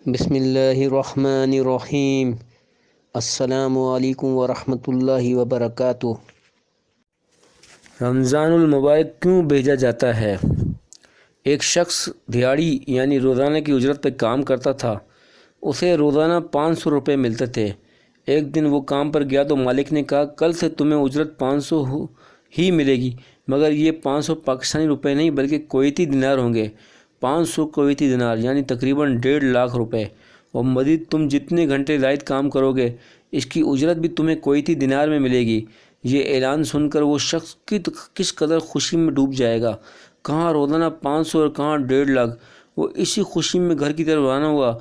بسم اللہ الرحمن الرحیم۔ السلام علیکم ورحمۃ اللہ وبرکاتہ۔ رمضان المبارک کیوں بھیجا جاتا ہے؟ ایک شخص دیہاڑی یعنی روزانہ کی اجرت پہ کام کرتا تھا۔ اسے روزانہ 500 روپے ملتے تھے۔ ایک دن وہ کام پر گیا تو مالک نے کہا کل سے تمہیں اجرت 500 ہی ملے گی، مگر یہ 500 پاکستانی روپے نہیں بلکہ کویتی دینار ہوں گے۔ 500 کویتی دینار یعنی تقریباً 1.5 لاکھ روپے، اور مزید تم جتنے گھنٹے زائد کام کرو گے اس کی اجرت بھی تمہیں کویتی دینار میں ملے گی۔ یہ اعلان سن کر وہ شخص کس قدر خوشی میں ڈوب جائے گا، کہاں روزانہ 500 اور کہاں 1.5 لاکھ۔ وہ اسی خوشی میں گھر کی طرف روانہ ہوا۔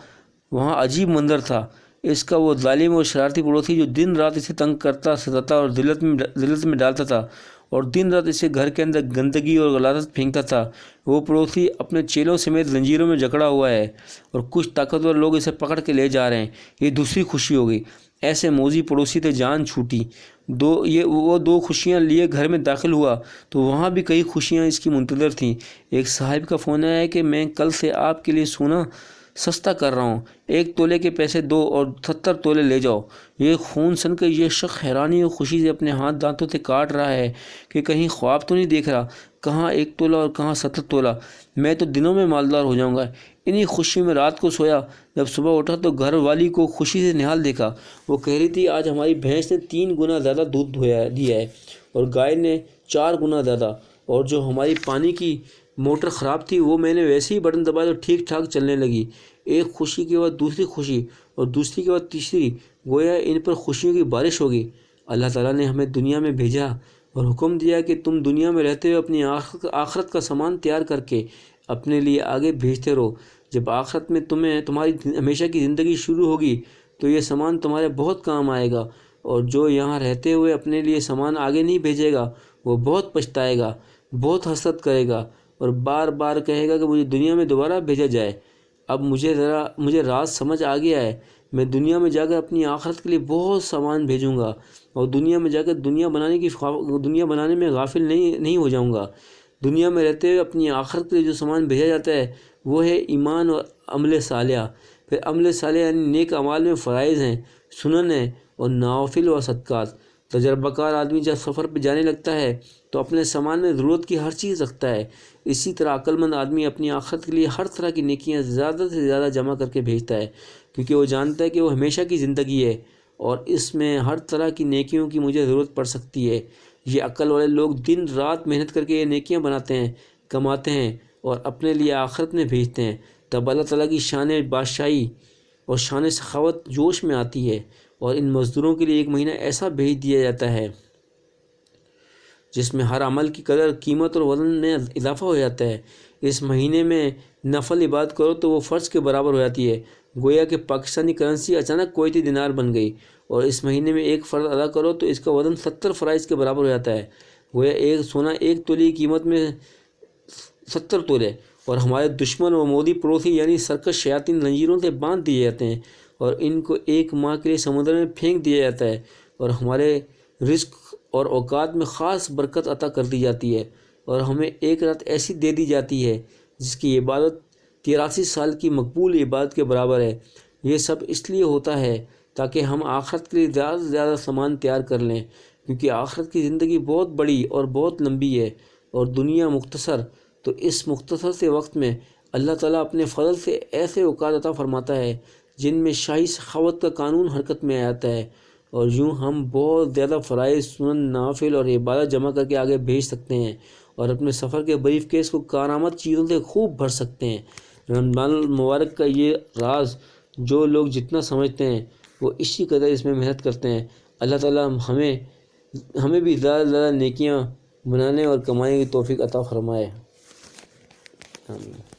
وہاں عجیب منظر تھا۔ اس کا وہ ظالم اور شرارتی پڑوسی جو دن رات اسے تنگ کرتا، ستاتا اور ذلت میں ڈالتا تھا، اور دن رات اسے گھر کے اندر گندگی اور غلاظت پھینکتا تھا، وہ پڑوسی اپنے چیلوں سمیت زنجیروں میں جکڑا ہوا ہے اور کچھ طاقتور لوگ اسے پکڑ کے لے جا رہے ہیں۔ یہ دوسری خوشی ہو گئی۔ ایسے موذی پڑوسی سے جان چھوٹی۔ وہ دو خوشیاں لیے گھر میں داخل ہوا تو وہاں بھی کئی خوشیاں اس کی منتظر تھیں۔ ایک صاحب کا فون آیا کہ میں کل سے آپ کے لیے سونا سستا کر رہا ہوں، 1 تولے کے پیسے دو اور 70 تولے لے جاؤ۔ یہ خون سن کر یہ شخص حیرانی اور خوشی سے اپنے ہاتھ دانتوں سے کاٹ رہا ہے کہ کہیں خواب تو نہیں دیکھ رہا، کہاں 1 تولہ اور کہاں 70 تولہ، میں تو دنوں میں مالدار ہو جاؤں گا۔ انہی خوشی میں رات کو سویا۔ جب صبح اٹھا تو گھر والی کو خوشی سے نہال دیکھا۔ وہ کہہ رہی تھی آج ہماری بھینس نے 3 گنا زیادہ دودھ دیا ہے اور گائے نے 4 گنا زیادہ، اور جو ہماری پانی کی موٹر خراب تھی وہ میں نے ویسے ہی بٹن دبایا تو ٹھیک ٹھاک چلنے لگی۔ ایک خوشی کے بعد دوسری خوشی اور دوسری کے بعد تیسری، گویا ان پر خوشیوں کی بارش ہوگی۔ اللہ تعالیٰ نے ہمیں دنیا میں بھیجا اور حکم دیا کہ تم دنیا میں رہتے ہوئے اپنی آخرت کا سامان تیار کر کے اپنے لیے آگے بھیجتے رہو۔ جب آخرت میں تمہاری ہمیشہ کی زندگی شروع ہوگی تو یہ سامان تمہارے بہت کام آئے گا، اور جو یہاں رہتے ہوئے اپنے لیے سامان آگے نہیں بھیجے گا وہ بہت پچھتائے گا، بہت حسرت کرے گا اور بار بار کہے گا کہ مجھے دنیا میں دوبارہ بھیجا جائے۔ اب مجھے راز سمجھ آ گیا ہے۔ میں دنیا میں جا کر اپنی آخرت کے لیے بہت سامان بھیجوں گا، اور دنیا میں جا کر دنیا بنانے میں غافل نہیں ہو جاؤں گا۔ دنیا میں رہتے ہوئے اپنی آخرت کے لیے جو سامان بھیجا جاتا ہے وہ ہے ایمان اور عمل صالح۔ پھر عمل صالح یعنی نیک اعمال میں فرائض ہیں، سنن ہیں اور نوافل و صدقات۔ تجربہ کار آدمی جب سفر پہ جانے لگتا ہے تو اپنے سامان میں ضرورت کی ہر چیز رکھتا ہے۔ اسی طرح عقل مند آدمی اپنی آخرت کے لیے ہر طرح کی نیکیاں زیادہ سے زیادہ جمع کر کے بھیجتا ہے، کیونکہ وہ جانتا ہے کہ وہ ہمیشہ کی زندگی ہے اور اس میں ہر طرح کی نیکیوں کی مجھے ضرورت پڑ سکتی ہے۔ یہ عقل والے لوگ دن رات محنت کر کے یہ نیکیاں بناتے ہیں، کماتے ہیں اور اپنے لیے آخرت میں بھیجتے ہیں۔ تب اللہ تعالیٰ کی شان بادشاہی اور شان سخاوت جوش میں آتی ہے، اور ان مزدوروں کے لیے 1 مہینہ ایسا بھیج دیا جاتا ہے جس میں ہر عمل کی قدر، قیمت اور وزن میں اضافہ ہو جاتا ہے۔ اس مہینے میں نفل عبادت کرو تو وہ فرض کے برابر ہو جاتی ہے، گویا کہ پاکستانی کرنسی اچانک کویتی دینار بن گئی۔ اور اس مہینے میں 1 فرض ادا کرو تو اس کا وزن 70 فرائض کے برابر ہو جاتا ہے، گویا سونا 1 تولے کی قیمت میں 70 تولے۔ اور ہمارے دشمن و موذی پڑوسی یعنی سرکش شیاطین زنجیروں سے باندھ دیے جاتے ہیں اور ان کو 1 ماہ کے لیے سمندر میں پھینک دیا جاتا ہے، اور ہمارے رزق اور اوقات میں خاص برکت عطا کر دی جاتی ہے، اور ہمیں 1 رات ایسی دے دی جاتی ہے جس کی عبادت 83 سال کی مقبول عبادت کے برابر ہے۔ یہ سب اس لیے ہوتا ہے تاکہ ہم آخرت کے لیے زیادہ سے زیادہ سامان تیار کر لیں، کیونکہ آخرت کی زندگی بہت بڑی اور بہت لمبی ہے اور دنیا مختصر۔ تو اس مختصر سے وقت میں اللہ تعالیٰ اپنے فضل سے ایسے اوقات عطا فرماتا ہے جن میں شاہی سخاوت کا قانون حرکت میں آتا ہے، اور یوں ہم بہت زیادہ فرائض، سنن، نوافل اور عبادت جمع کر کے آگے بھیج سکتے ہیں اور اپنے سفر کے بریف کیس کو کارآمد چیزوں سے خوب بھر سکتے ہیں۔ رمضان المبارک کا یہ راز جو لوگ جتنا سمجھتے ہیں وہ اسی قدر اس میں محنت کرتے ہیں۔ اللہ تعالیٰ ہمیں بھی زیادہ سے زیادہ نیکیاں بنانے اور کمانے کی توفیق عطا فرمائے۔ آمین۔